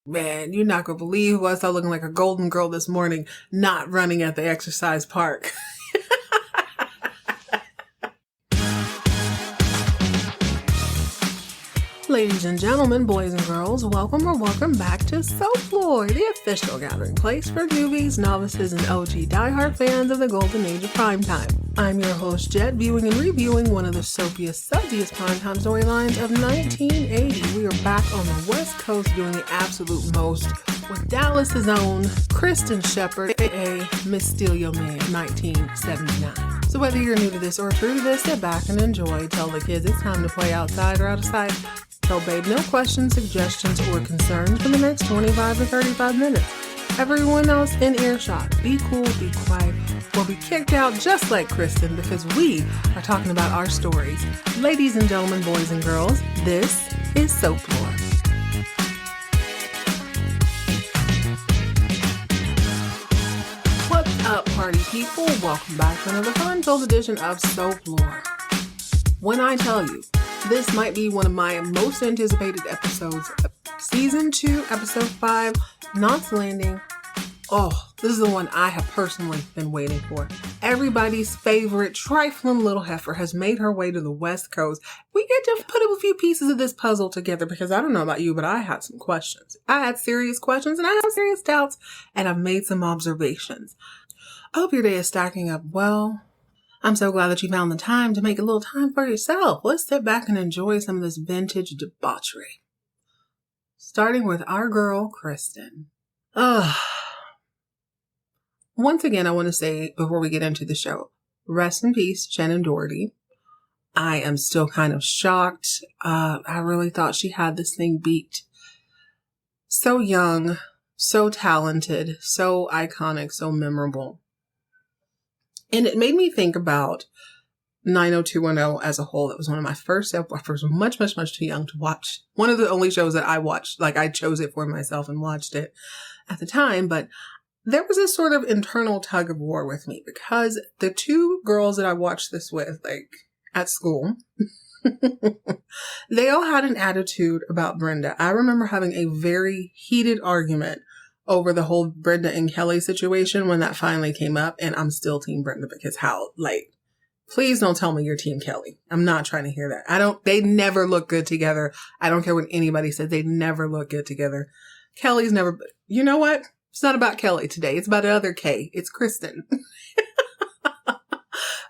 Man, you're not going to believe what I saw looking like a golden girl this morning, not running at the exercise park. Ladies and gentlemen, boys and girls, welcome back to Folklore, the official gathering place for newbies, novices, and OG diehard fans of the golden age of primetime. I'm your host, Jet, viewing and reviewing one of the soapiest, suzziest primetime storylines of 1980. We are back on the West Coast doing the absolute most with Dallas's own Kristen Shepard, aka Miss Steal Your Man, 1979. So whether you're new to this or true to this, sit back and enjoy. Tell the kids it's time to play outside or out of sight. Tell babe no questions, suggestions, or concerns for the next 25 to 35 minutes. Everyone else in earshot, be cool, be quiet, or be kicked out just like Kristen because we are talking about our stories. Ladies and gentlemen, boys and girls, this is Folklore. What's up, party people? Welcome back to another fun-filled edition of Folklore. When I tell you, this might be one of my most anticipated episodes of Season 2, Episode 5, Knots Landing. Oh, this is the one I have personally been waiting for. Everybody's favorite trifling little heifer has made her way to the West Coast. We get to put a few pieces of this puzzle together because I don't know about you, but I had some questions. I had serious questions and I have serious doubts, and I've made some observations. I hope your day is stacking up well. I'm so glad that you found the time to make a little time for yourself. Let's sit back and enjoy some of this vintage debauchery. Starting with our girl, Kristen. Once again, I want to say before we get into the show, rest in peace, Shannon Doherty. I am still kind of shocked. I really thought she had this thing beat. So young, so talented, so iconic, so memorable. And it made me think about 90210 as a whole. It was one of my first I was much too young to watch. One of the only shows that I watched, like I chose it for myself and watched it at the time. But there was this sort of internal tug of war with me because the two girls that I watched this with, like at school, they all had an attitude about Brenda. I remember having a very heated argument over the whole Brenda and Kelly situation when that finally came up, and I'm still Team Brenda because please don't tell me you're Team Kelly. I'm not trying to hear that. They never look good together. I don't care what anybody says. They never look good together. Kelly's never, you know what? It's not about Kelly today. It's about another K. It's Kristen.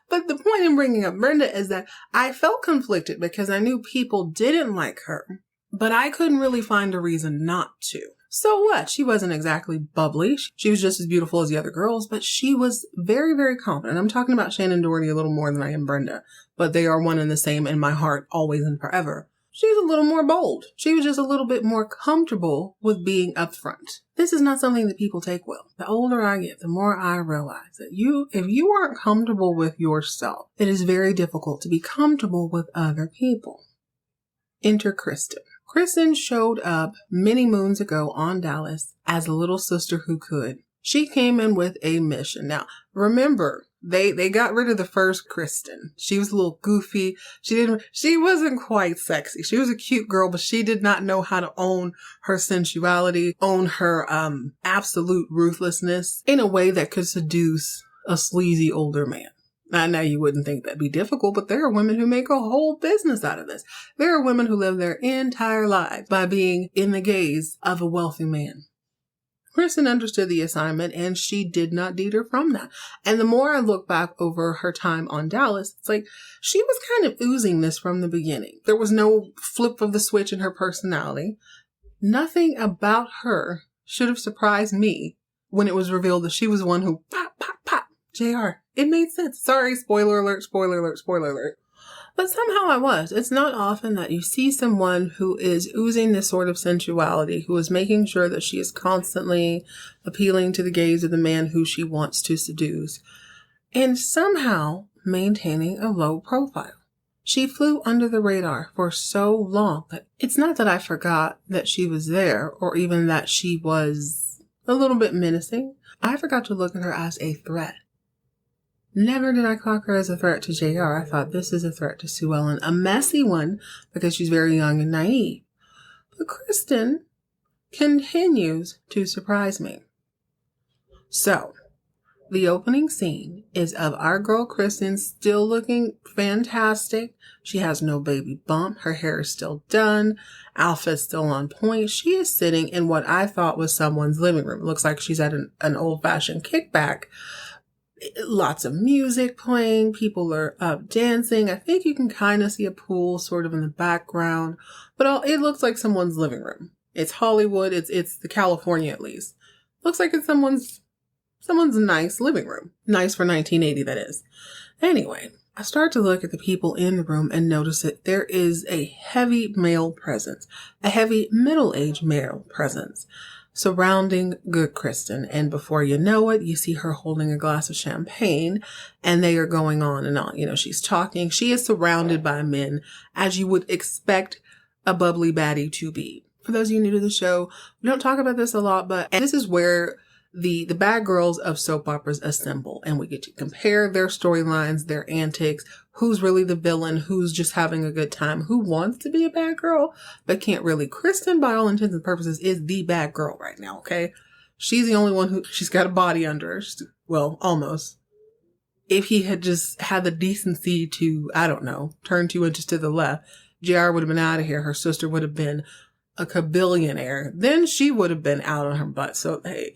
But the point in bringing up Brenda is that I felt conflicted because I knew people didn't like her, but I couldn't really find a reason not to. So what? She wasn't exactly bubbly. She was just as beautiful as the other girls, but she was very, very confident. I'm talking about Shannon Doherty a little more than I am Brenda, but they are one and the same in my heart, always and forever. She was a little more bold. She was just a little bit more comfortable with being upfront. This is not something that people take well. The older I get, the more I realize that if you aren't comfortable with yourself, it is very difficult to be comfortable with other people. Enter Kristen. Kristen showed up many moons ago on Dallas as a little sister who could. She came in with a mission. Now, remember, they got rid of the first Kristen. She was a little goofy. She wasn't quite sexy. She was a cute girl, but she did not know how to own her sensuality, own her absolute ruthlessness in a way that could seduce a sleazy older man. I know you wouldn't think that'd be difficult, but there are women who make a whole business out of this. There are women who live their entire lives by being in the gaze of a wealthy man. Kristen understood the assignment and she did not deter from that. And the more I look back over her time on Dallas, it's like she was kind of oozing this from the beginning. There was no flip of the switch in her personality. Nothing about her should have surprised me when it was revealed that she was one who pop. JR. It made sense. Sorry, spoiler alert. But somehow I was. It's not often that you see someone who is oozing this sort of sensuality, who is making sure that she is constantly appealing to the gaze of the man who she wants to seduce, and somehow maintaining a low profile. She flew under the radar for so long that it's not that I forgot that she was there or even that she was a little bit menacing. I forgot to look at her as a threat. Never did I clock her as a threat to JR. I thought this is a threat to Sue Ellen, a messy one because she's very young and naive. But Kristen continues to surprise me. So, the opening scene is of our girl Kristen still looking fantastic. She has no baby bump. Her hair is still done. Outfit's still on point. She is sitting in what I thought was someone's living room. It looks like she's at an old-fashioned kickback. Lots of music playing. People are up dancing. I think you can kind of see a pool sort of in the background. But it looks like someone's living room. It's Hollywood. It's the California at least. Looks like it's someone's nice living room. Nice for 1980, that is. Anyway, I start to look at the people in the room and notice that there is a heavy male presence, a heavy middle-aged male presence surrounding good Kristen. And before you know it, you see her holding a glass of champagne and they are going on and on. You know, she's talking. She is surrounded by men as you would expect a bubbly baddie to be. For those of you new to the show, we don't talk about this a lot, but this is where the bad girls of soap operas assemble, and we get to compare their storylines, their antics, who's really the villain, who's just having a good time, who wants to be a bad girl but can't really. Kristen, by all intents and purposes, is the bad girl right now, okay? She's the only one she's got a body under her. Well, almost. If he had just had the decency to, I don't know, turn 2 inches to the left, JR would have been out of here. Her sister would have been a kabillionaire. Then she would have been out on her butt. So, hey,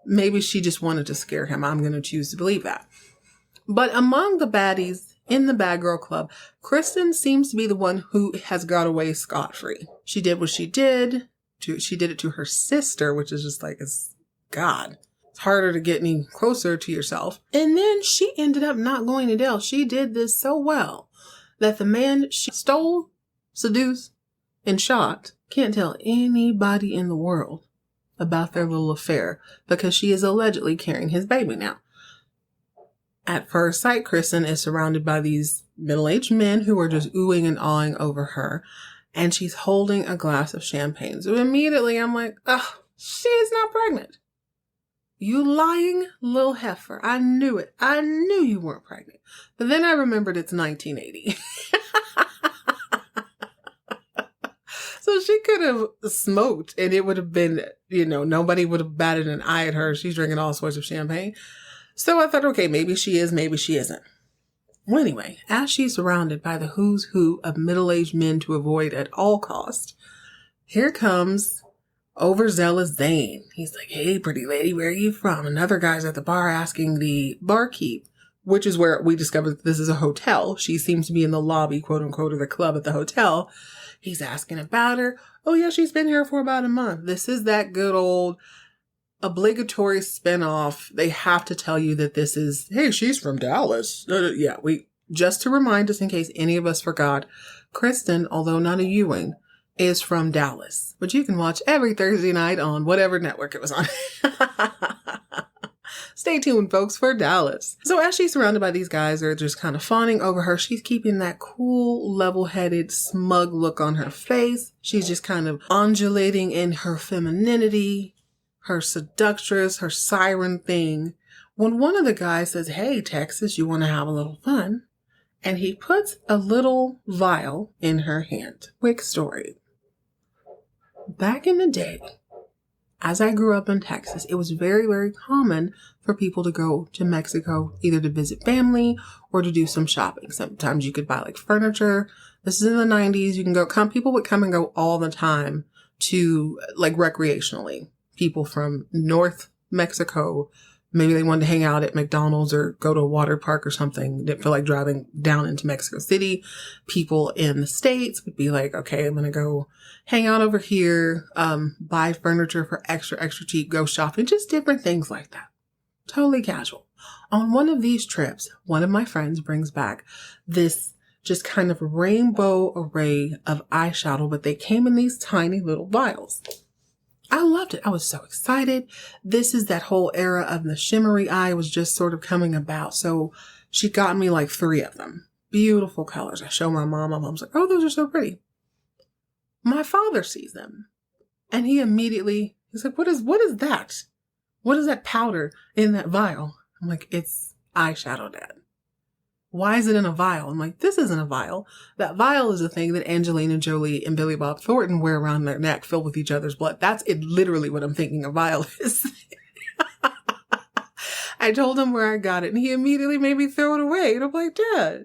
maybe she just wanted to scare him. I'm going to choose to believe that. But among the baddies in the Bad Girl Club, Kristen seems to be the one who has got away scot-free. She did what she did. She did it to her sister, which is just like, God. It's harder to get any closer to yourself. And then she ended up not going to jail. She did this so well that the man she stole, seduced, and shot can't tell anybody in the world about their little affair because she is allegedly carrying his baby now. At first sight, Kristen is surrounded by these middle-aged men who are just oohing and awing over her, and she's holding a glass of champagne. So immediately I'm like, she is not pregnant. You lying little heifer. I knew it. I knew you weren't pregnant. But then I remembered it's 1980. So she could have smoked and it would have been, nobody would have batted an eye at her. She's drinking all sorts of champagne. So I thought, okay, maybe she is, maybe she isn't. Well, anyway, as she's surrounded by the who's who of middle-aged men to avoid at all costs, here comes overzealous Zane. He's like, hey, pretty lady, where are you from? Another guy's at the bar asking the barkeep, which is where we discovered that this is a hotel. She seems to be in the lobby, quote unquote, of the club at the hotel. He's asking about her. Oh, yeah, she's been here for about a month. This is that good old obligatory spinoff. They have to tell you that this is, hey, she's from Dallas. Just to remind us in case any of us forgot, Kristen, although not a Ewing, is from Dallas. But you can watch every Thursday night on whatever network it was on. Stay tuned, folks, for Dallas. So as she's surrounded by these guys, they're just kind of fawning over her. She's keeping that cool, level-headed, smug look on her face. She's just kind of undulating in her femininity, her seductress, her siren thing. When one of the guys says, hey, Texas, you want to have a little fun? And he puts a little vial in her hand. Quick story. Back in the day, as I grew up in Texas, it was very, very common for people to go to Mexico, either to visit family or to do some shopping. Sometimes you could buy like furniture. This is in the 90s. You can go, people would come and go all the time to like recreationally. People from North Mexico, maybe they wanted to hang out at McDonald's or go to a water park or something. Didn't feel like driving down into Mexico City. People in the States would be like, okay, I'm going to go hang out over here, buy furniture for extra cheap, go shopping, just different things like that. Totally casual. On one of these trips, one of my friends brings back this just kind of rainbow array of eyeshadow, but they came in these tiny little vials. I loved it. I was so excited. This is that whole era of the shimmery eye was just sort of coming about. So she got me like 3 of them. Beautiful colors. I show my mom. My mom's like, oh, those are so pretty. My father sees them and he's like, what is that? What is that powder in that vial? I'm like, it's eyeshadow, Dad. Why is it in a vial? I'm like, this isn't a vial. That vial is a thing that Angelina Jolie and Billy Bob Thornton wear around their neck filled with each other's blood. That's literally what I'm thinking a vial is. I told him where I got it and he immediately made me throw it away. And I'm like, Dad,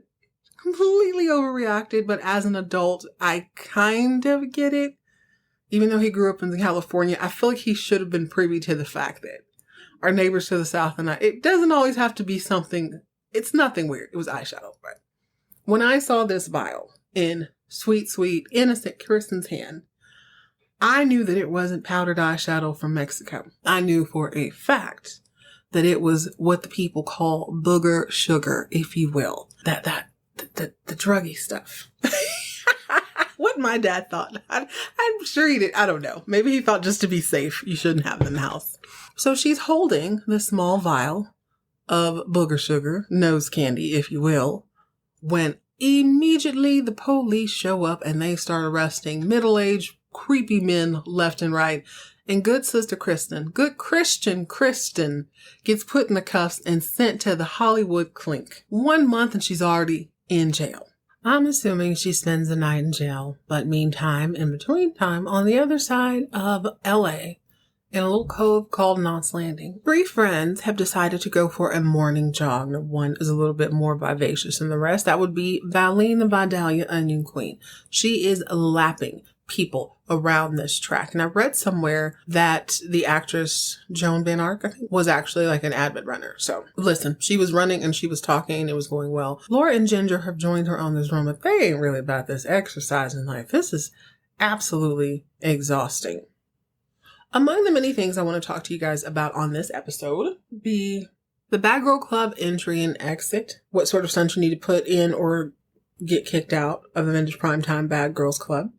completely overreacted. But as an adult, I kind of get it. Even though he grew up in California, I feel like he should have been privy to the fact that our neighbors to the south and it doesn't always have to be something. It's nothing weird. It was eyeshadow. But when I saw this vial in sweet, sweet, innocent Kristen's hand, I knew that it wasn't powdered eyeshadow from Mexico. I knew for a fact that it was what the people call booger sugar, if you will. The druggy stuff. What my dad thought. I'm sure he did. I don't know. Maybe he thought just to be safe, you shouldn't have them in the house. So she's holding this small vial of booger sugar, nose candy, if you will, when immediately the police show up and they start arresting middle-aged, creepy men left and right. And good sister Kristen, good Christian Kristen, gets put in the cuffs and sent to the Hollywood Clink. 1 month and she's already in jail. I'm assuming she spends the night in jail, but meantime, in between time, on the other side of LA, in a little cove called Knott's Landing, 3 friends have decided to go for a morning jog. One is a little bit more vivacious than the rest. That would be Valine the Vidalia Onion Queen. She is lapping people around this track. And I read somewhere that the actress Joan Van Ark, I think, was actually like an avid runner. So listen, she was running and she was talking and it was going well. Laura and Ginger have joined her on this run, but they ain't really about this exercising life. This is absolutely exhausting. Among the many things I want to talk to you guys about on this episode be the Bad Girl Club entry and exit, what sort of stunts you need to put in or get kicked out of the Vintage Primetime Bad Girls Club.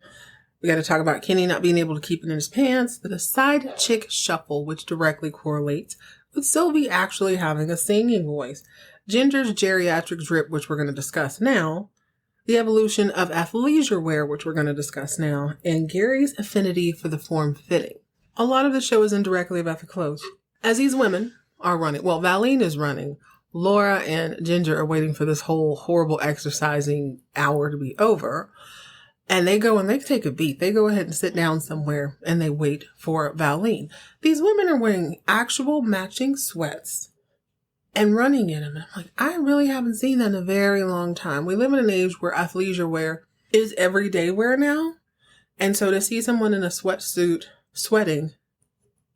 We got to talk about Kenny not being able to keep it in his pants, the side chick shuffle, which directly correlates with Sylvie actually having a singing voice, Ginger's geriatric drip, which we're going to discuss now, the evolution of athleisure wear, which we're going to discuss now, and Gary's affinity for the form fitting. A lot of the show is indirectly about the clothes. As these women are running, well, Valine is running, Laura and Ginger are waiting for this whole horrible exercising hour to be over. And they go and they take a beat. They go ahead and sit down somewhere and they wait for Valine. These women are wearing actual matching sweats and running in them. And I'm like, I really haven't seen that in a very long time. We live in an age where athleisure wear is everyday wear now. And so to see someone in a sweatsuit sweating,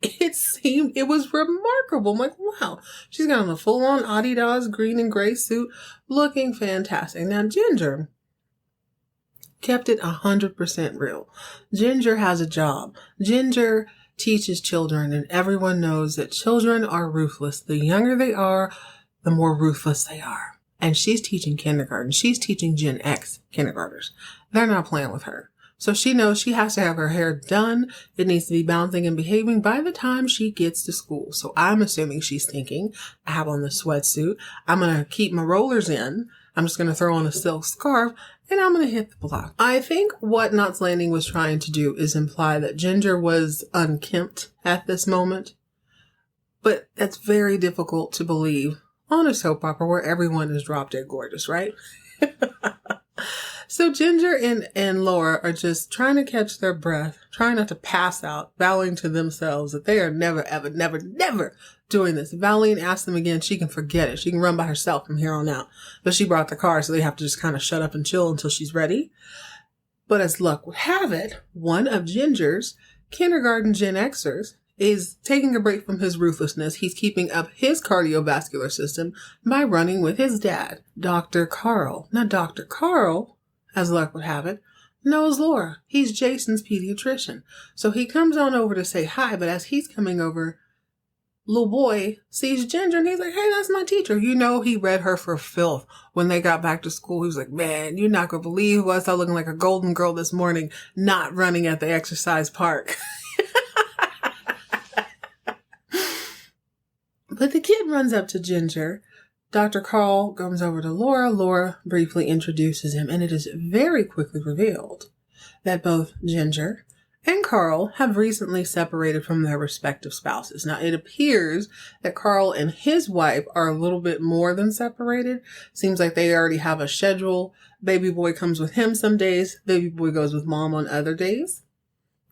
it was remarkable. I'm like, wow, she's got on a full-on Adidas green and gray suit looking fantastic. Now, Ginger kept it 100% real. Ginger has a job. Ginger teaches children, and everyone knows that children are ruthless. The younger they are, the more ruthless they are. And she's teaching kindergarten. She's teaching Gen X kindergartners. They're not playing with her. So she knows she has to have her hair done. It needs to be bouncing and behaving by the time she gets to school. So I'm assuming she's thinking, I have on the sweatsuit. I'm going to keep my rollers in. I'm just going to throw on a silk scarf and I'm going to hit the block. I think what Knott's Landing was trying to do is imply that Ginger was unkempt at this moment. But that's very difficult to believe on a soap opera where everyone is drop dead gorgeous, right? So Ginger and Laura are just trying to catch their breath, trying not to pass out, vowing to themselves that they are never, ever, never, never doing this. Valine asks them again, she can forget it. She can run by herself from here on out. But she brought the car, so they have to just kind of shut up and chill until she's ready. But as luck would have it, one of Ginger's kindergarten Gen Xers is taking a break from his ruthlessness. He's keeping up his cardiovascular system by running with his dad, Dr. Carl. Now, Dr. Carl, as luck would have it, knows Laura. He's Jason's pediatrician. So he comes on over to say hi, but as he's coming over, little boy sees Ginger and he's like, hey, that's my teacher. You know, he read her for filth when they got back to school. He was like, man, you're not going to believe what I saw looking like a golden girl this morning, not running at the exercise park. But the kid runs up to Ginger. Dr. Carl comes over to Laura. Laura briefly introduces him, and it is very quickly revealed that both Ginger and Carl have recently separated from their respective spouses. Now, it appears that Carl and his wife are a little bit more than separated. Seems like they already have a schedule. Baby boy comes with him some days. Baby boy goes with mom on other days.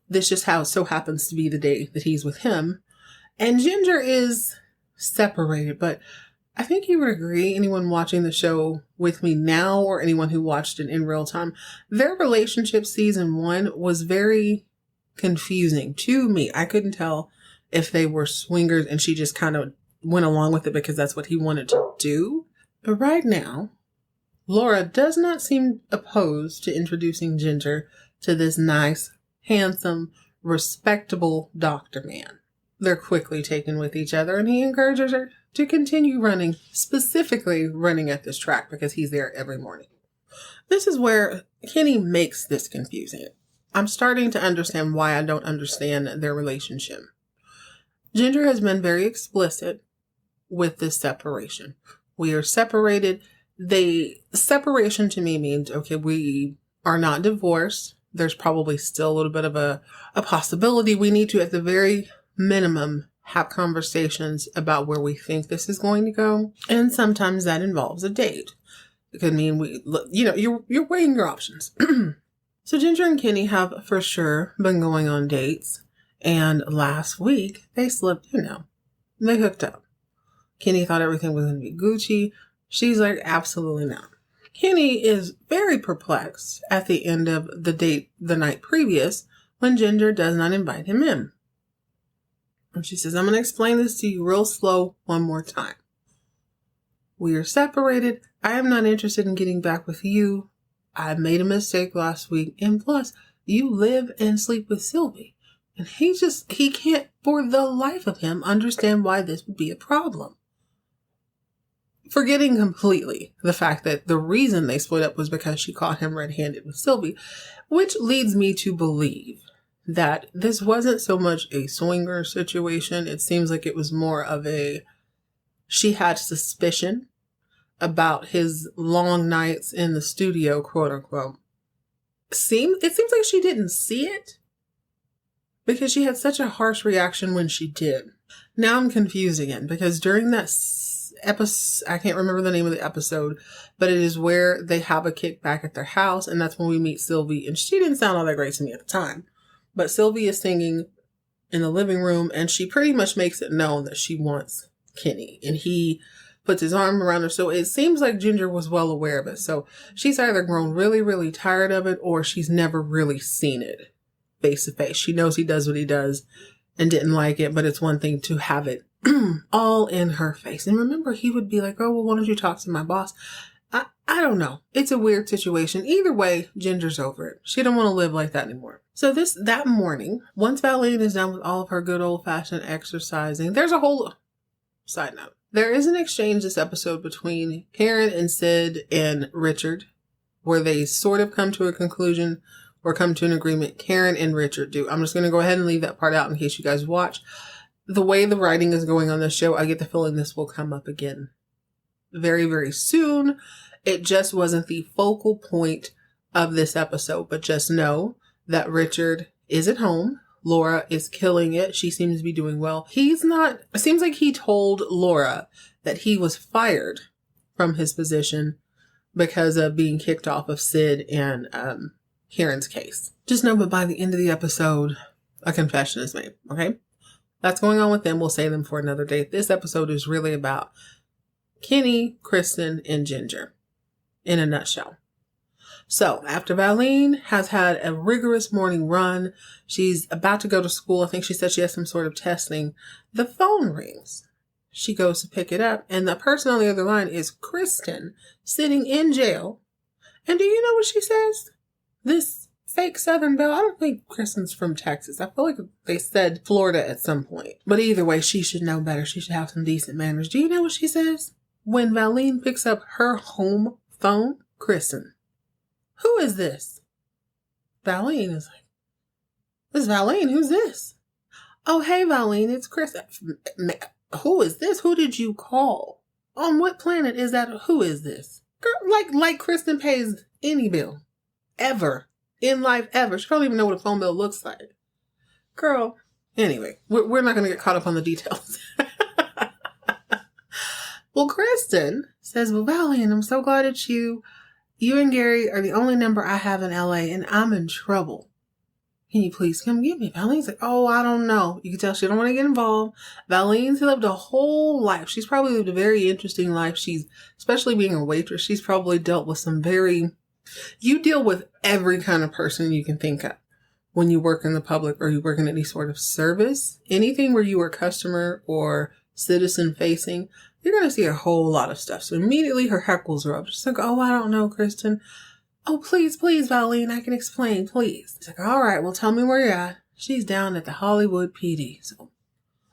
This just so happens to be the day that he's with him. And Ginger is separated, but I think you would agree, anyone watching the show with me now or anyone who watched it in real time, their relationship season 1 was very confusing to me. I couldn't tell if they were swingers and she just kind of went along with it because that's what he wanted to do. But right now, Laura does not seem opposed to introducing Ginger to this nice, handsome, respectable doctor man. They're quickly taken with each other and he encourages her to continue running, specifically running at this track because he's there every morning. This is where Kenny makes this confusing. I'm starting to understand why I don't understand their relationship. Ginger has been very explicit with this separation. We are separated. Separation to me means, okay, we are not divorced. There's probably still a little bit of a possibility. We need to, at the very minimum, have conversations about where we think this is going to go. And sometimes that involves a date. It could mean you're weighing your options. So Ginger and Kenny have for sure been going on dates. And last week they slipped, they hooked up. Kenny thought everything was going to be Gucci. She's like, absolutely not. Kenny is very perplexed at the end of the date the night previous when Ginger does not invite him in. And she says, I'm going to explain this to you real slow one more time. We are separated. I am not interested in getting back with you. I made a mistake last week. And plus, you live and sleep with Sylvie. And he can't for the life of him understand why this would be a problem. Forgetting completely the fact that the reason they split up was because she caught him red-handed with Sylvie, which leads me to believe that this wasn't so much a swinger situation. It seems like it was more of she had suspicion about his long nights in the studio, quote unquote. It seems like she didn't see it because she had such a harsh reaction when she did. Now I'm confused again because during that episode, I can't remember the name of the episode, but it is where they have a kickback at their house. And that's when we meet Sylvie. And she didn't sound all that great to me at the time. But Sylvie is singing in the living room and she pretty much makes it known that she wants Kenny. And he puts his arm around her. So it seems like Ginger was well aware of it. So she's either grown really, really tired of it or she's never really seen it face to face. She knows he does what he does and didn't like it, but it's one thing to have it all in her face. And remember, he would be like, oh, well, why don't you talk to my boss? I don't know. It's a weird situation. Either way, Ginger's over it. She don't want to live like that anymore. So that morning, once Valine is done with all of her good old-fashioned exercising, there's a whole side note. There is an exchange this episode between Karen and Sid and Richard, where they sort of come to a conclusion or come to an agreement. Karen and Richard do. I'm just going to go ahead and leave that part out in case you guys watch. The way the writing is going on this show, I get the feeling this will come up again very, very soon. It just wasn't the focal point of this episode, but just know that Richard is at home. Laura is killing it. She seems to be doing well. It seems like he told Laura that he was fired from his position because of being kicked off of Sid and Karen's case. Just know that by the end of the episode, a confession is made, okay? That's going on with them. We'll save them for another day. This episode is really about Kenny, Kristen, and Ginger in a nutshell. So after Valine has had a rigorous morning run, she's about to go to school. I think she said she has some sort of testing. The phone rings. She goes to pick it up, and the person on the other line is Kristen, sitting in jail. And do you know what she says? This fake Southern belle. I don't think Kristen's from Texas. I feel like they said Florida at some point. But either way, she should know better. She should have some decent manners. Do you know what she says? When Valine picks up her home phone, Kristen, who is this? Valine is like, this is Valine. Who's this? Oh, hey, Valine, it's Kristen. Who is this? Who did you call? On what planet is that? Who is this? Girl, like Kristen pays any bill ever in life ever. She probably don't even know what a phone bill looks like. Girl. Anyway, we're not going to get caught up on the details. Well, Kristen says, well, Valian, I'm so glad it's you. You and Gary are the only number I have in LA, and I'm in trouble. Can you please come get me? Valine's like, oh, I don't know. You can tell she don't want to get involved. Valine's lived a whole life. She's probably lived a very interesting life. She's, especially being a waitress, she's probably dealt with you deal with every kind of person you can think of when you work in the public or you work in any sort of service. Anything where you are customer or citizen facing, you're going to see a whole lot of stuff. So immediately her heckles are up. She's like, oh, I don't know, Kristen. Oh, please, Valine, I can explain, please. She's like, all right, well, tell me where you're at. She's down at the Hollywood PD. So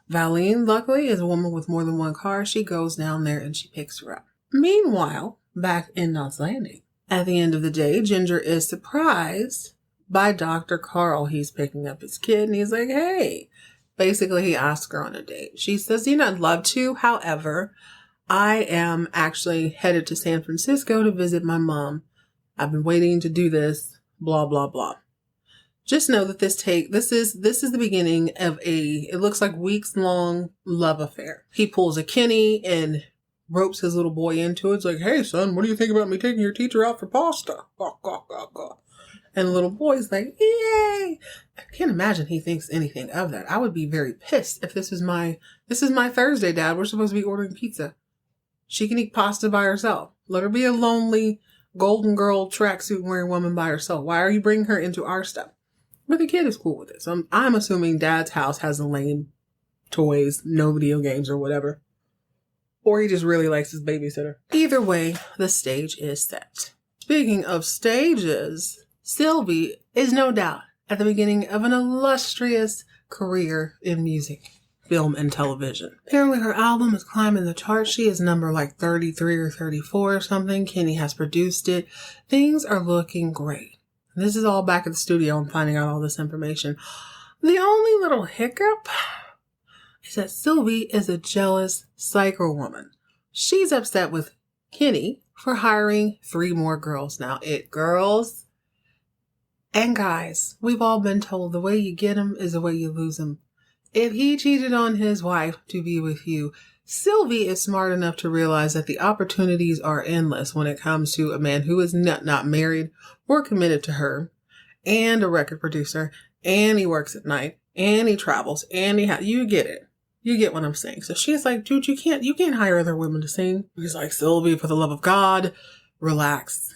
Valine, luckily, is a woman with more than one car. She goes down there and she picks her up. Meanwhile, back in Knots Landing, at the end of the day, Ginger is surprised by Dr. Carl. He's picking up his kid and he's like, hey. Basically, he asks her on a date. She says, I'd love to. However, I am actually headed to San Francisco to visit my mom. I've been waiting to do this, blah, blah, blah. Just know that this is the beginning of it looks like weeks long love affair. He pulls a Kenny and ropes his little boy into it. It's like, hey son, what do you think about me taking your teacher out for pasta? And the little boy's like, yay. I can't imagine he thinks anything of that. I would be very pissed if this is my Thursday, Dad. We're supposed to be ordering pizza. She can eat pasta by herself. Let her be a lonely Golden Girl tracksuit wearing woman by herself. Why are you bringing her into our stuff? But the kid is cool with it. So I'm assuming Dad's house has the lame toys, no video games or whatever. Or he just really likes his babysitter. Either way, the stage is set. Speaking of stages, Sylvie is no doubt at the beginning of an illustrious career in music, film, and television. Apparently her album is climbing the charts. She is number like 33 or 34 or something. Kenny has produced it. Things are looking great. This is all back at the studio and finding out all this information. The only little hiccup is that Sylvie is a jealous psycho woman. She's upset with Kenny for hiring 3 more girls. Now, girls and guys, we've all been told the way you get them is the way you lose them. If he cheated on his wife to be with you, Sylvie is smart enough to realize that the opportunities are endless when it comes to a man who is not married or committed to her, and a record producer, and he works at night, and he travels, and you get it. You get what I'm saying. So she's like, dude, you can't hire other women to sing. He's like, Sylvie, for the love of God, relax.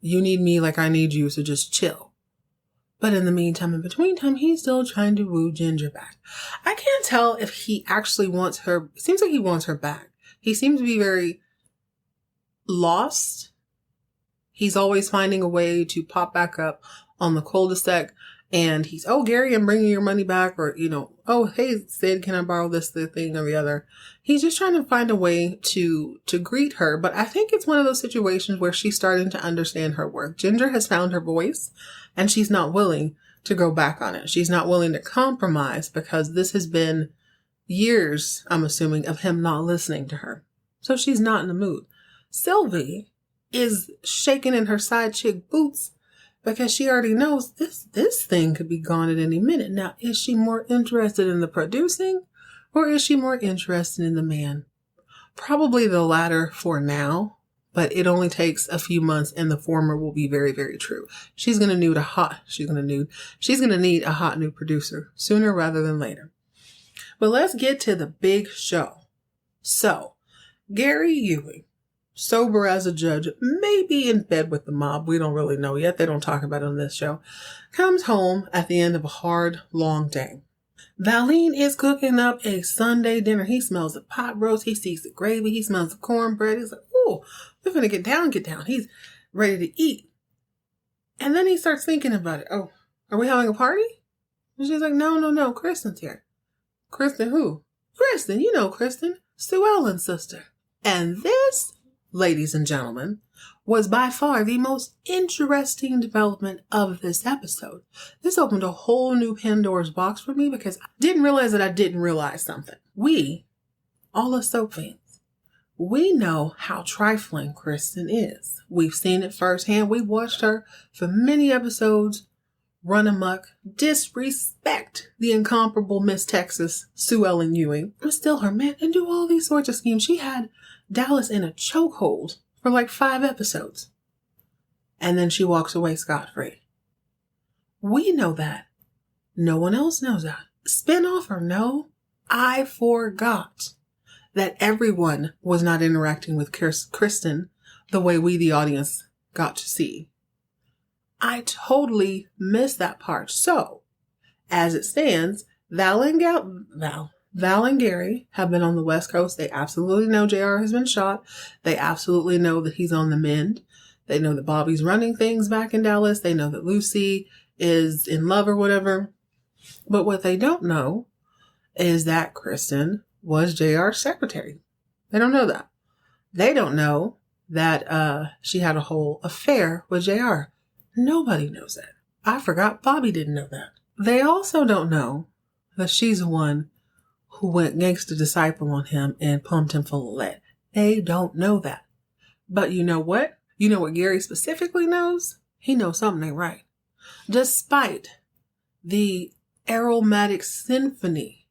You need me like I need you, so just chill. But in the meantime, in between time, he's still trying to woo Ginger back. I can't tell if he actually wants her. It seems like he wants her back. He seems to be very lost. He's always finding a way to pop back up on the cul-de-sac. And he's, oh, Gary, I'm bringing your money back. Or, oh, hey, Sid, can I borrow this, the thing or the other? He's just trying to find a way to greet her. But I think it's one of those situations where she's starting to understand her worth. Ginger has found her voice and she's not willing to go back on it. She's not willing to compromise because this has been years, I'm assuming, of him not listening to her. So she's not in the mood. Sylvie is shaking in her side chick boots because she already knows this thing could be gone at any minute. Now, is she more interested in the producing or is she more interested in the man? Probably the latter for now, but it only takes a few months and the former will be very, very true. She's going to need a hot new producer sooner rather than later. But let's get to the big show. So, Gary Ewing, sober as a judge, maybe in bed with the mob, we don't really know yet, they don't talk about it on this show, comes home at the end of a hard, long day. Valine is cooking up a Sunday dinner. He smells the pot roast, he sees the gravy, he smells the cornbread. He's like, ooh, we're gonna get down. He's ready to eat. And then he starts thinking about it. Oh, are we having a party? And she's like, no, Kristen's here. Kristen who? Kristen, Kristen, Sue Ellen's sister. And this, ladies and gentlemen, was by far the most interesting development of this episode. This opened a whole new Pandora's box for me because I didn't realize that I didn't realize something. We, all us soap fans, we know how trifling Kristen is. We've seen it firsthand. We've watched her for many episodes run amok, disrespect the incomparable Miss Texas, Sue Ellen Ewing, and steal her man and do all these sorts of schemes. She had Dallas in a chokehold for like 5 episodes. And then she walks away scot-free. We know that. No one else knows that. Spinoff or no, I forgot that everyone was not interacting with Kristen the way we, the audience, got to see. I totally missed that part. So, as it stands, Val and Gary have been on the West Coast. They absolutely know JR has been shot. They absolutely know that he's on the mend. They know that Bobby's running things back in Dallas. They know that Lucy is in love or whatever. But what they don't know is that Kristen was JR's secretary. They don't know that. They don't know that she had a whole affair with JR. Nobody knows that. I forgot Bobby didn't know that. They also don't know that she's the one who went gangster disciple on him and pumped him full of lead. They don't know that. But you know what? You know what Gary specifically knows? He knows something ain't right. Despite the aromatic symphony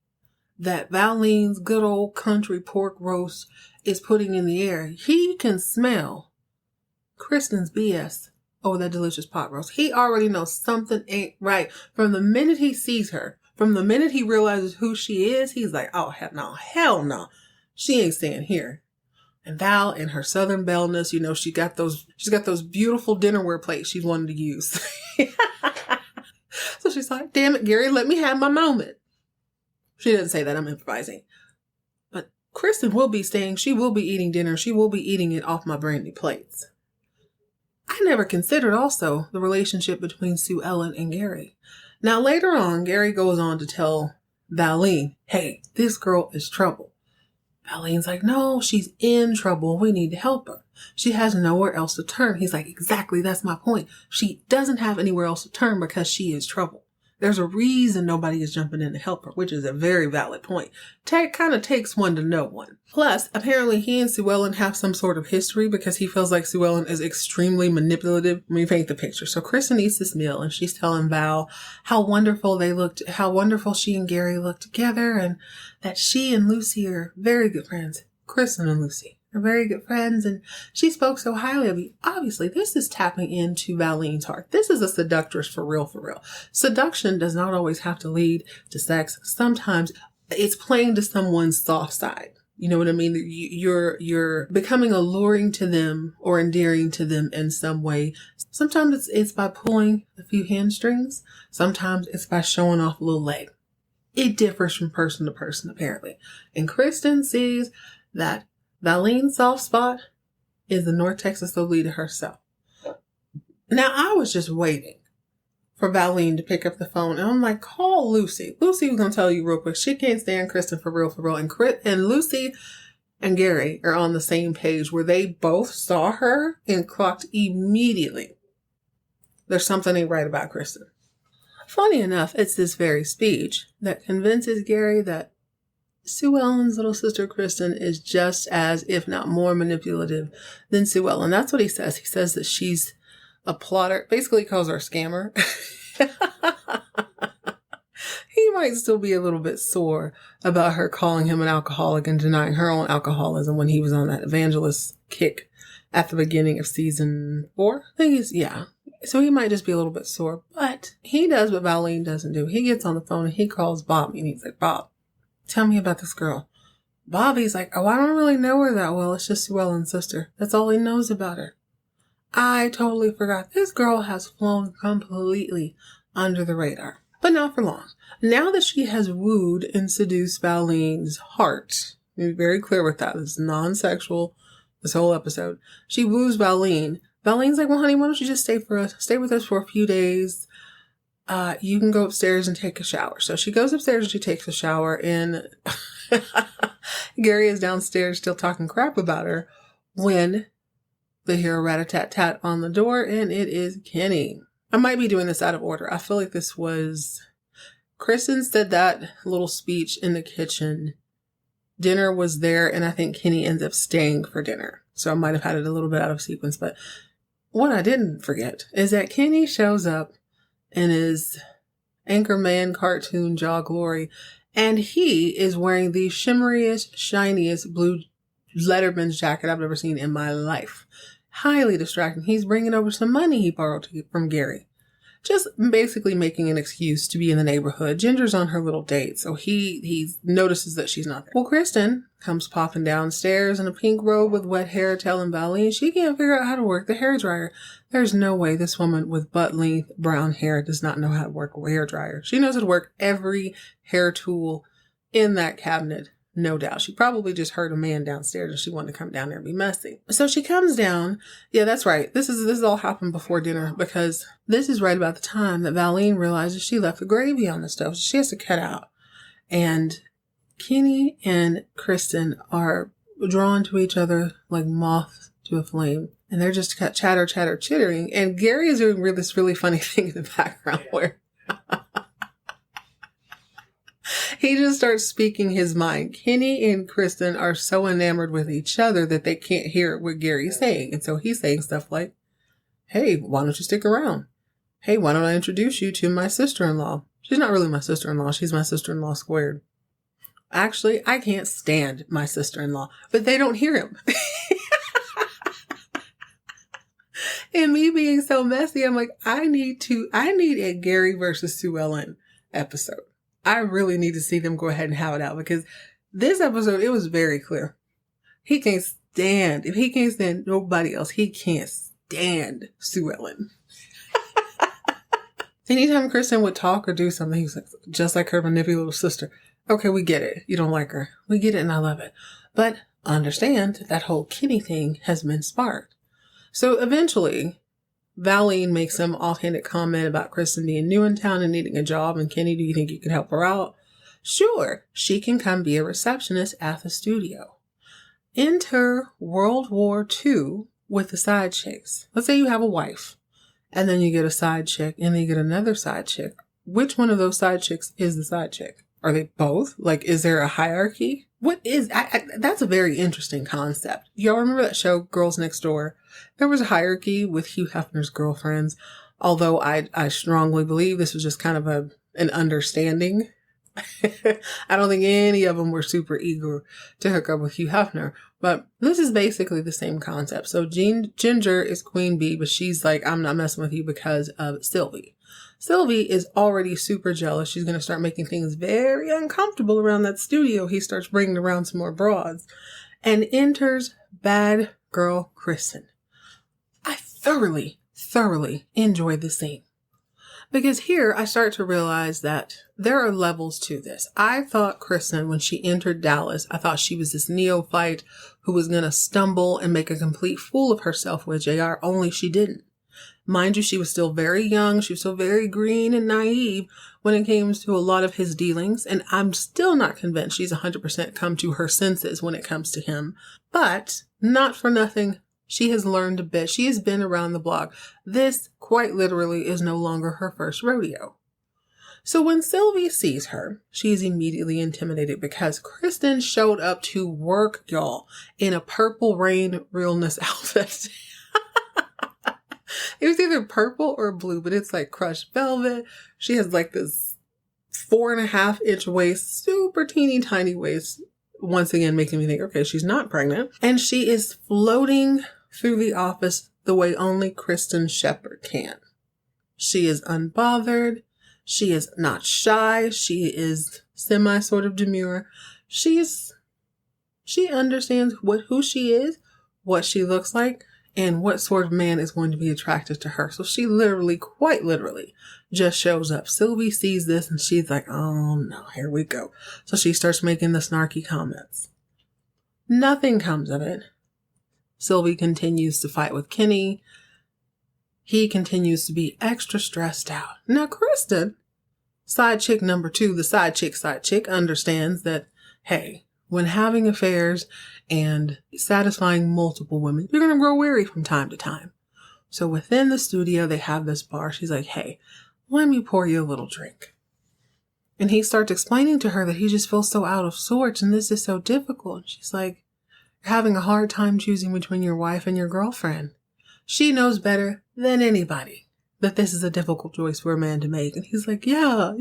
that Valeen's good old country pork roast is putting in the air, he can smell Kristen's BS over that delicious pot roast. He already knows something ain't right. From the minute he sees her, from the minute he realizes who she is, he's like, oh, hell no. She ain't staying here. And Val, in her Southern bellness, you know, she's got those beautiful dinnerware plates she's wanted to use. So she's like, damn it, Gary, let me have my moment. She doesn't say that, I'm improvising. But Kristen will be staying. She will be eating dinner. She will be eating it off my brand new plates. I never considered also the relationship between Sue Ellen and Gary. Now, later on, Gary goes on to tell Valeen, hey, this girl is trouble. Valeen's like, no, she's in trouble. We need to help her. She has nowhere else to turn. He's like, exactly, that's my point. She doesn't have anywhere else to turn because she is trouble. There's a reason nobody is jumping in to help her, which is a very valid point. Kind of takes one to know one. Plus, apparently he and Sue Ellen have some sort of history because he feels like Sue Ellen is extremely manipulative. Let me paint the picture. So Kristen eats this meal and she's telling Val how wonderful she and Gary look together and that she and Lucy are very good friends. Kristen and Lucy are very good friends, and she spoke so highly of you. Obviously, this is tapping into Valeen's heart. This is a seductress for real, for real. Seduction does not always have to lead to sex. Sometimes it's playing to someone's soft side. You know what I mean? You're becoming alluring to them or endearing to them in some way. Sometimes it's by pulling a few hamstrings. Sometimes it's by showing off a little leg. It differs from person to person, apparently. And Kristen sees that Valeen's soft spot is the North Texas Lolita herself. Now, I was just waiting for Valeen to pick up the phone, and I'm like, call Lucy. Lucy was going to tell you real quick. She can't stand Kristen for real, for real. And Lucy and Gary are on the same page where they both saw her and clocked immediately. There's something ain't right about Kristen. Funny enough, it's this very speech that convinces Gary that Sue Ellen's little sister Kristen is just as, if not more, manipulative than Sue Ellen. That's what he says. He says that she's a plotter. Basically calls her a scammer. He might still be a little bit sore about her calling him an alcoholic and denying her own alcoholism when he was on that evangelist kick at the beginning of season 4. I think So he might just be a little bit sore. But he does what Valeen doesn't do. He gets on the phone and he calls Bobby and he's like, Bob, tell me about this girl. Bobby's like, oh, I don't really know her that well. It's just Sue Ellen's sister. That's all he knows about her. I totally forgot. This girl has flown completely under the radar. But not for long. Now that she has wooed and seduced Valeen's heart, be very clear with that. This is non-sexual, this whole episode. She woos Valeen. Valeen's like, well, honey, why don't you just stay with us for a few days? You can go upstairs and take a shower. So she goes upstairs and she takes a shower, and Gary is downstairs still talking crap about her when they hear a rat-a-tat-tat on the door, and it is Kenny. I might be doing this out of order. I feel like this was... Kristen said that little speech in the kitchen. Dinner was there, and I think Kenny ends up staying for dinner. So I might have had it a little bit out of sequence, but what I didn't forget is that Kenny shows up in his Anchorman cartoon jaw glory. And he is wearing the shimmeriest, shiniest blue Letterman's jacket I've ever seen in my life. Highly distracting. He's bringing over some money he borrowed from Gary. Just basically making an excuse to be in the neighborhood. Ginger's on her little date, so he notices that she's not there. Well, Kristen comes popping downstairs in a pink robe with wet hair, telling Valine she can't figure out how to work the hairdryer. There's no way this woman with butt-length brown hair does not know how to work a hairdryer. She knows how to work every hair tool in that cabinet. No doubt. She probably just heard a man downstairs and she wanted to come down there and be messy. So she comes down. Yeah, that's right. This is all happened before dinner because this is right about the time that Valine realizes she left the gravy on the stove. So she has to cut out. And Kenny and Kristen are drawn to each other like moths to a flame. And they're just chittering. And Gary is doing this really funny thing in the background where he just starts speaking his mind. Kenny and Kristen are so enamored with each other that they can't hear what Gary's saying. And so he's saying stuff like, hey, why don't you stick around? Hey, why don't I introduce you to my sister-in-law? She's not really my sister-in-law. She's my sister-in-law squared. Actually, I can't stand my sister-in-law, but they don't hear him. And me being so messy, I'm like, I need a Gary versus Sue Ellen episode. I really need to see them go ahead and have it out because this episode, it was very clear. He can't stand, if he can't stand nobody else, he can't stand Sue Ellen. Anytime Kristen would talk or do something, he was like, just like her manipulative little sister. Okay, we get it. You don't like her. We get it and I love it. But understand that whole Kenny thing has been sparked. So eventually, Valine makes some offhanded comment about Kristen being new in town and needing a job. And Kenny, do you think you can help her out? Sure, she can come be a receptionist at the studio. Enter World War II with the side chicks. Let's say you have a wife and then you get a side chick and then you get another side chick. Which one of those side chicks is the side chick? Are they both? Like, is there a hierarchy? What is, that's a very interesting concept. Y'all remember that show, Girls Next Door? There was a hierarchy with Hugh Hefner's girlfriends, although I strongly believe this was just kind of an understanding. I don't think any of them were super eager to hook up with Hugh Hefner, but this is basically the same concept. So Ginger is Queen Bee, but she's like, I'm not messing with you because of Sylvie. Sylvie is already super jealous. She's going to start making things very uncomfortable around that studio. He starts bringing around some more broads and enters bad girl Kristen. I thoroughly enjoyed the scene because here I start to realize that there are levels to this. I thought Kristen, when she entered Dallas, I thought she was this neophyte who was going to stumble and make a complete fool of herself with JR, only she didn't. Mind you, she was still very young. She was still very green and naive when it came to a lot of his dealings. And I'm still not convinced she's 100% come to her senses when it comes to him. But not for nothing, she has learned a bit. She has been around the block. This, quite literally, is no longer her first rodeo. So when Sylvie sees her, she is immediately intimidated because Kristen showed up to work, y'all, in a Purple Rain realness outfit. It was either purple or blue, but it's like crushed velvet. She has like this 4.5-inch waist, super teeny tiny waist. Once again, making me think, okay, she's not pregnant. And she is floating through the office the way only Kristen Shepard can. She is unbothered. She is not shy. She is semi sort of demure. She understands who she is, what she looks like, and what sort of man is going to be attracted to her. So she literally, quite literally, just shows up. Sylvie sees this and she's like, oh no, here we go. So she starts making the snarky comments. Nothing comes of it. Sylvie continues to fight with Kenny. He continues to be extra stressed out. Now Kristen, side chick number 2, the side chick understands that, hey, when having affairs and satisfying multiple women, you're going to grow weary from time to time. So within the studio, they have this bar. She's like, hey, let me pour you a little drink. And he starts explaining to her that he just feels so out of sorts and this is so difficult. And she's like, you're having a hard time choosing between your wife and your girlfriend. She knows better than anybody. that this is a difficult choice for a man to make. And he's like, yeah.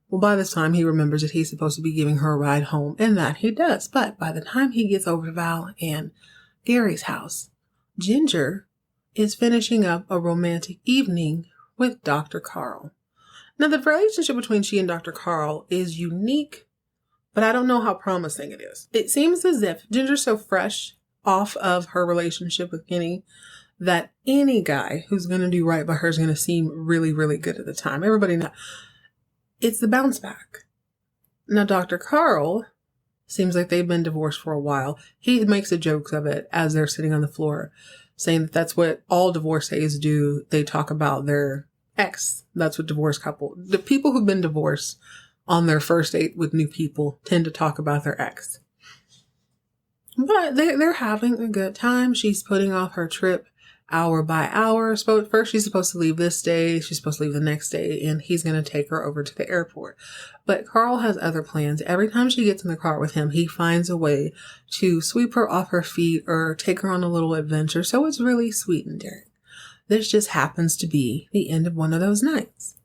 Well, by this time, he remembers that he's supposed to be giving her a ride home, and that he does. But by the time he gets over to Val and Gary's house, Ginger is finishing up a romantic evening with Dr. Carl. Now, the relationship between she and Dr. Carl is unique, but I don't know how promising it is. It seems as if Ginger's so fresh off of her relationship with Kenny that any guy who's going to do right by her is going to seem really, really good at the time. Everybody knows. It's the bounce back. Now, Dr. Carl seems like they've been divorced for a while. He makes a joke of it as they're sitting on the floor, saying that that's what all divorcees do. They talk about their ex. That's what the people who've been divorced on their first date with new people tend to talk about their ex. But they're having a good time. She's putting off her trip hour by hour. First, she's supposed to leave this day. She's supposed to leave the next day, and he's going to take her over to the airport. But Carl has other plans. Every time she gets in the car with him, he finds a way to sweep her off her feet or take her on a little adventure. So it's really sweet and daring. This just happens to be the end of one of those nights.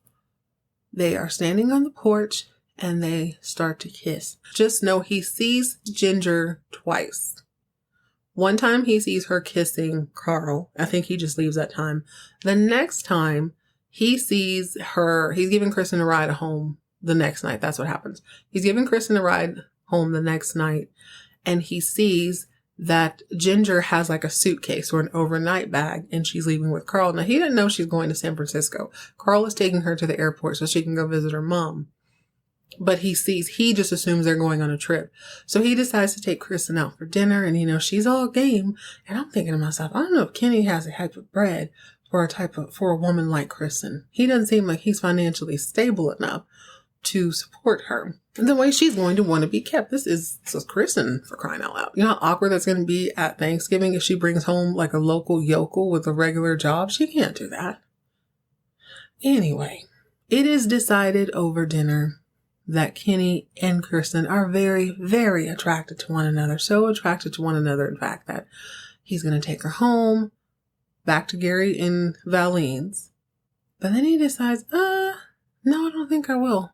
They are standing on the porch and they start to kiss. Just know he sees Ginger twice. One time he sees her kissing Carl. I think he just leaves that time. The next time he sees her, he's giving Kristen a ride home the next night. That's what happens. He's giving Kristen a ride home the next night, and he sees that Ginger has like a suitcase or an overnight bag, and she's leaving with Carl. Now, he didn't know she's going to San Francisco. Carl is taking her to the airport so she can go visit her mom. But he just assumes they're going on a trip. So he decides to take Kristen out for dinner, and she's all game. And I'm thinking to myself, I don't know if Kenny has a type of bread for a woman like Kristen. He doesn't seem like he's financially stable enough to support her the way she's going to want to be kept. This is Kristen, for crying out loud. You know how awkward that's going to be at Thanksgiving if she brings home like a local yokel with a regular job? She can't do that. Anyway, it is decided over dinner that Kenny and Kristen are very, very attracted to one another. So attracted to one another, in fact, that he's going to take her home, back to Gary and Valeen's. But then he decides, no, I don't think I will.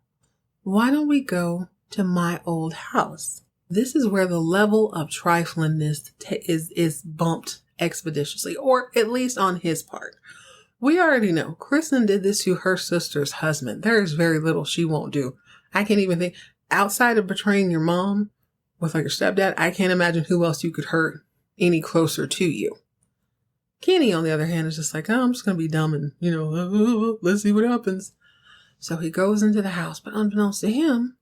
Why don't we go to my old house? This is where the level of triflingness is bumped expeditiously, or at least on his part. We already know Kristen did this to her sister's husband. There is very little she won't do. I can't even think, outside of betraying your mom with like your stepdad, I can't imagine who else you could hurt any closer to you. Kenny, on the other hand, is just like, I'm just going to be dumb and, let's see what happens. So he goes into the house, but unbeknownst to him,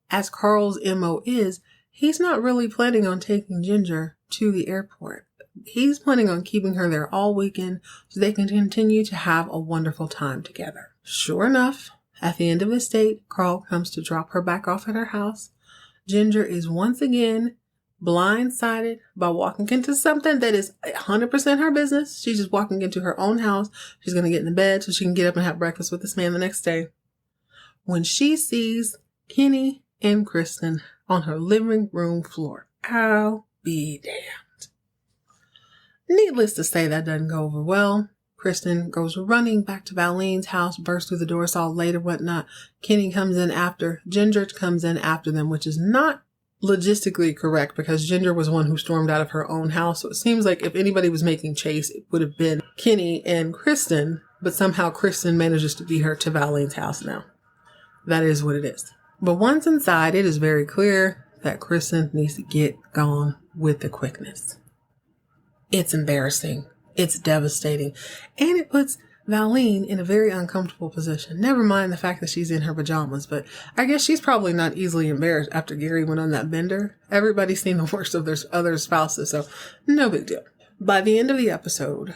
as Carl's MO is, he's not really planning on taking Ginger to the airport. He's planning on keeping her there all weekend so they can continue to have a wonderful time together. Sure enough, at the end of his date, Carl comes to drop her back off at her house. Ginger is once again blindsided by walking into something that is 100% her business. She's just walking into her own house. She's going to get in the bed so she can get up and have breakfast with this man the next day. When she sees Kenny and Kristen on her living room floor, I'll be damned. Needless to say, that doesn't go over well. Kristen goes running back to Valeen's house, bursts through the door, it's all late or whatnot. Kenny comes in after. Ginger comes in after them, which is not logistically correct because Ginger was one who stormed out of her own house. So it seems like if anybody was making chase, it would have been Kenny and Kristen, but somehow Kristen manages to beat her to Valeen's house now. That is what it is. But once inside, it is very clear that Kristen needs to get gone with the quickness. It's embarrassing. It's devastating. And it puts Valeen in a very uncomfortable position. Never mind the fact that she's in her pajamas, but I guess she's probably not easily embarrassed after Gary went on that bender. Everybody's seen the worst of their other spouses, so no big deal. By the end of the episode,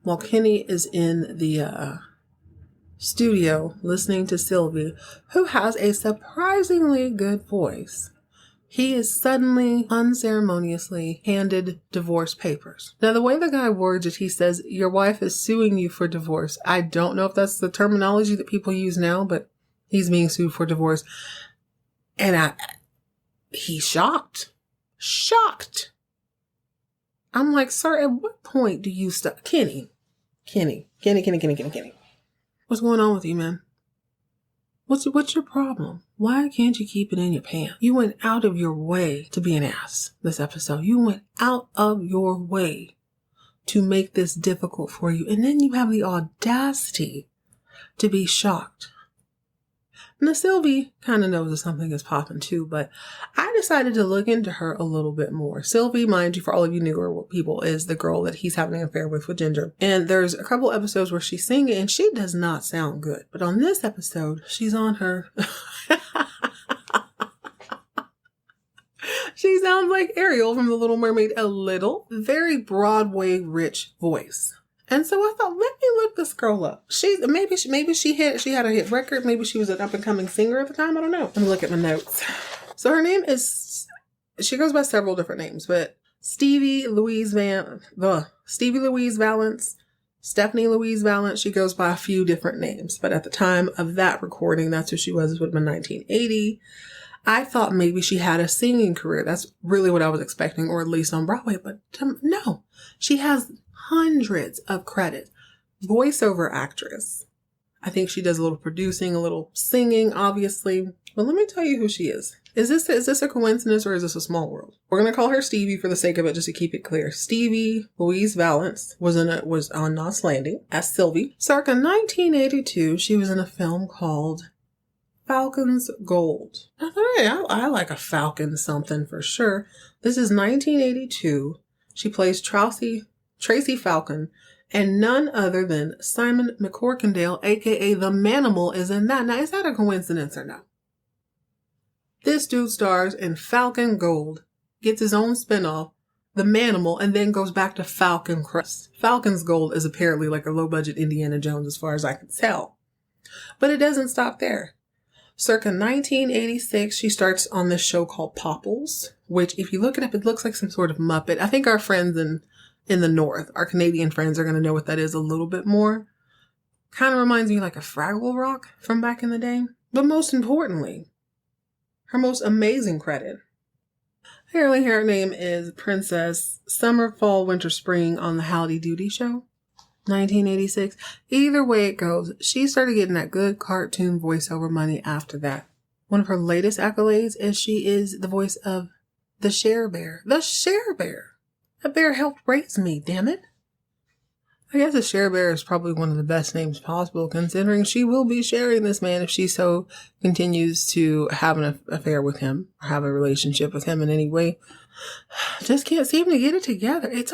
while Kenny is in the studio listening to Sylvie, who has a surprisingly good voice, he is suddenly, unceremoniously handed divorce papers. Now, the way the guy words it, he says, your wife is suing you for divorce. I don't know if that's the terminology that people use now, but he's being sued for divorce. And he's shocked. Shocked. I'm like, sir, at what point do you stop? Kenny, Kenny. What's going on with you, man? What's your problem? Why can't you keep it in your pants? You went out of your way to be an ass this episode. You went out of your way to make this difficult for you. And then you have the audacity to be shocked. Now, Sylvie kind of knows that something is popping too, but I decided to look into her a little bit more. Sylvie, mind you, for all of you newer people, is the girl that he's having an affair with Ginger. And there's a couple episodes where she's singing and she does not sound good. But on this episode, she's on her... She sounds like Ariel from The Little Mermaid a little. Very Broadway rich voice. And so I thought, let me look this girl up. Maybe she had a hit record. Maybe she was an up and coming singer at the time. I don't know. Let me look at my notes. So her name is, she goes by several different names, but Stevie Louise Valance, Stephanie Louise Valance. She goes by a few different names, but at the time of that recording, that's who she was. It would have been 1980. I thought maybe she had a singing career. That's really what I was expecting, or at least on Broadway, but no. She has hundreds of credits. Voiceover actress. I think she does a little producing, a little singing, obviously. But let me tell you who she is. Is this a coincidence or is this a small world? We're going to call her Stevie for the sake of it, just to keep it clear. Stevie Louise Valance was on Knots Landing as Sylvie. Circa 1982, she was in a film called Falcon's Gold. I thought, hey, I like a falcon something for sure. This is 1982. She plays Tracy Falcon, and none other than Simon McCorkindale, aka the Manimal, is in that. Now, is that a coincidence or no? This dude stars in Falcon Gold, gets his own spinoff, The Manimal, and then goes back to Falcon Crest. Falcon's Gold is apparently like a low-budget Indiana Jones as far as I can tell. But it doesn't stop there. Circa 1986, she starts on this show called Popples, which if you look it up, it looks like some sort of Muppet. I think our friends in the North, our Canadian friends, are going to know what that is a little bit more. Kind of reminds me like a Fraggle Rock from back in the day. But most importantly, her most amazing credit. Apparently her name is Princess Summer, Fall, Winter, Spring on the Howdy Doody Show. 1986. Either way it goes, she started getting that good cartoon voiceover money after that. One of her latest accolades is she is the voice of the Share Bear. The Share Bear. That bear helped raise me, damn it. I guess the Share Bear is probably one of the best names possible, considering she will be sharing this man if she so continues to have an affair with him or have a relationship with him in any way. Just can't seem to get it together. It's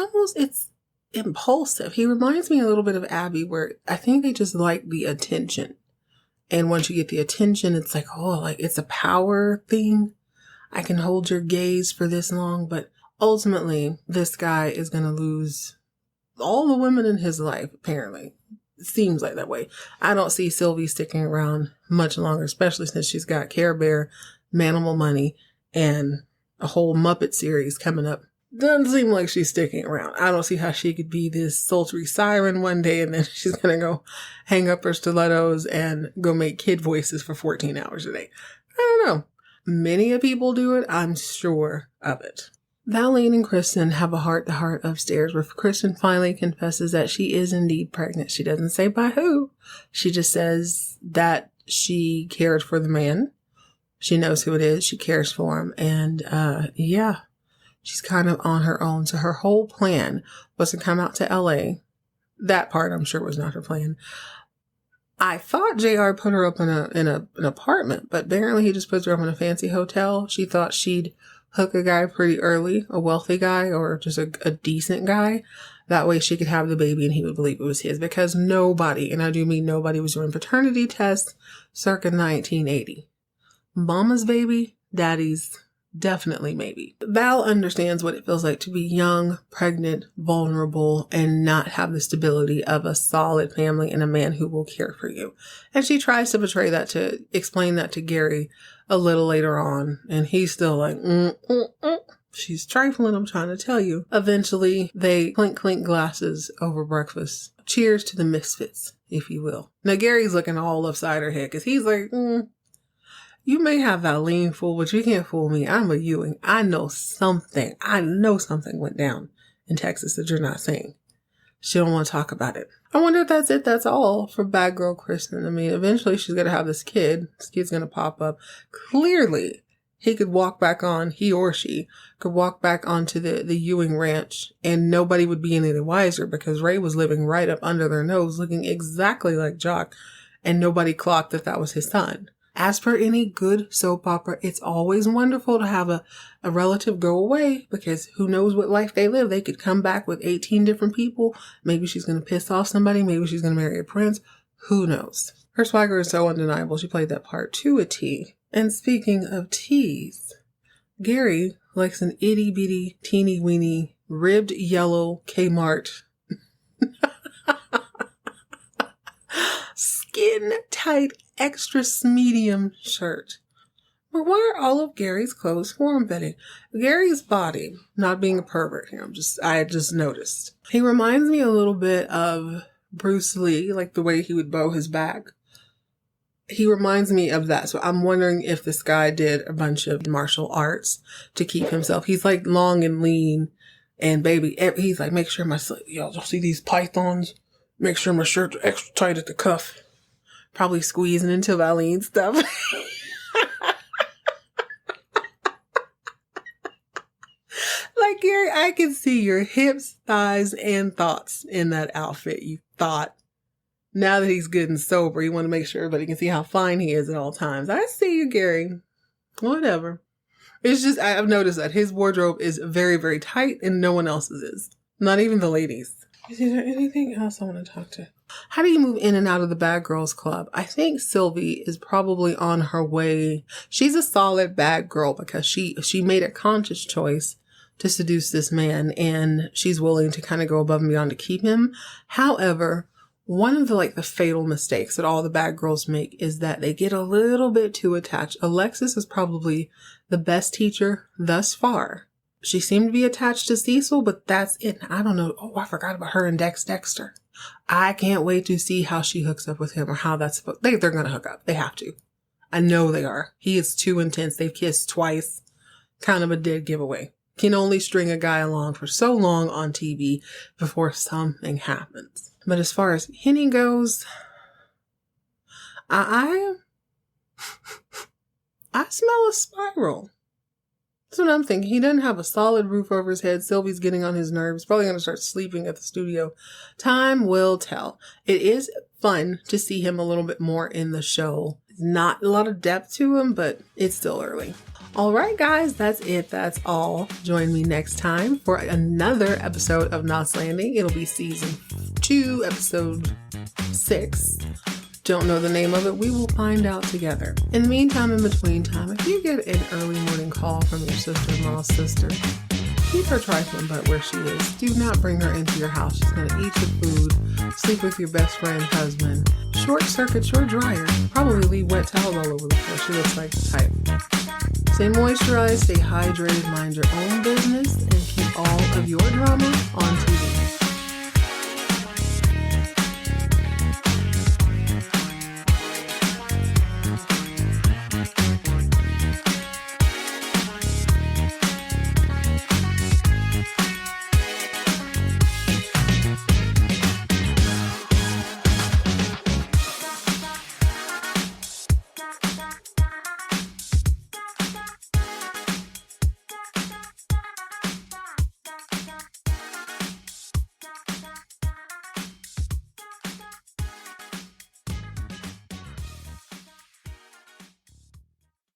impulsive. He reminds me a little bit of Abby, where I think they just like the attention. And once you get the attention, it's like, oh, like it's a power thing. I can hold your gaze for this long, but ultimately this guy is going to lose all the women in his life, apparently. It seems like that way. I don't see Sylvie sticking around much longer, especially since she's got Care Bear, Manimal money, and a whole Muppet series coming up. Doesn't seem like she's sticking around. I don't see how she could be this sultry siren one day and then she's going to go hang up her stilettos and go make kid voices for 14 hours a day. I don't know. Many of people do it. I'm sure of it. Valine and Kristen have a heart-to-heart upstairs where Kristen finally confesses that she is indeed pregnant. She doesn't say by who. She just says that she cared for the man. She knows who it is. She cares for him. And yeah. She's kind of on her own. So her whole plan was to come out to LA. That part, I'm sure, was not her plan. I thought JR put her up in an apartment, but apparently he just puts her up in a fancy hotel. She thought she'd hook a guy pretty early, a wealthy guy or just a decent guy. That way she could have the baby and he would believe it was his, because nobody, and I do mean nobody, was doing paternity tests circa 1980. Mama's baby, daddy's definitely maybe. Val understands what it feels like to be young, pregnant, vulnerable, and not have the stability of a solid family and a man who will care for you. And she tries to explain that to Gary a little later on. And he's still like, She's trifling, I'm trying to tell you. Eventually, they clink glasses over breakfast. Cheers to the misfits, if you will. Now, Gary's looking all upside her head because he's like, You may have Valine fooled, but you can't fool me. I'm a Ewing. I know something went down in Texas that you're not saying. she don't want to talk about it. I wonder if that's it. That's all for bad girl Kristen. I mean, eventually she's going to have this kid. This kid's going to pop up. Clearly, he or she could walk back onto the Ewing Ranch and nobody would be any the wiser because Ray was living right up under their nose looking exactly like Jock and nobody clocked that was his son. As per any good soap opera, it's always wonderful to have a relative go away because who knows what life they live. They could come back with 18 different people. Maybe she's going to piss off somebody. Maybe she's going to marry a prince. Who knows? Her swagger is so undeniable. She played that part to a T. And speaking of T's, Gary likes an itty bitty, teeny weeny, ribbed yellow Kmart skin tight, extra medium shirt. But why are all of Gary's clothes form-fitting? Gary's body, not being a pervert here, I just noticed. He reminds me a little bit of Bruce Lee, like the way he would bow his back. He reminds me of that. So I'm wondering if this guy did a bunch of martial arts to keep himself. He's like long and lean and baby. He's like, make sure y'all see these pythons? Make sure my shirt's extra tight at the cuff. Probably squeezing into Valine stuff. Like, Gary, I can see your hips, thighs, and thoughts in that outfit. You thought. Now that he's good and sober, you want to make sure everybody can see how fine he is at all times. I see you, Gary. Whatever. It's just, I've noticed that his wardrobe is very, very tight and no one else's is. Not even the ladies. Is there anything else I want to talk to? How do you move in and out of the bad girls club? I think Sylvie is probably on her way. She's a solid bad girl because she made a conscious choice to seduce this man and she's willing to kind of go above and beyond to keep him. However, one of the fatal mistakes that all the bad girls make is that they get a little bit too attached. Alexis is probably the best teacher thus far. She seemed to be attached to Cecil, but that's it. I don't know. Oh, I forgot about her and Dexter. I can't wait to see how she hooks up with him or how that's supposed. They're going to hook up. They have to. I know they are. He is too intense. They've kissed twice. Kind of a dead giveaway. Can only string a guy along for so long on TV before something happens. But as far as Henny goes, I smell a spiral. That's what I'm thinking. He doesn't have a solid roof over his head. Sylvie's getting on his nerves. Probably going to start sleeping at the studio. Time will tell. It is fun to see him a little bit more in the show. Not a lot of depth to him, but it's still early. All right, guys, that's it. That's all. Join me next time for another episode of Knots Landing. It'll be season 2, episode 6. Don't know the name of it. We will find out together. In the meantime, in between time, if you get an early morning call from your sister-in-law's sister, keep her trifling but where she is. Do not bring her into your house. She's going to eat your food, sleep with your best friend's husband, short circuit your dryer, probably leave wet towels all over the floor. She looks like the type. Stay moisturized, stay hydrated, mind your own business, and keep all of your drama on TV.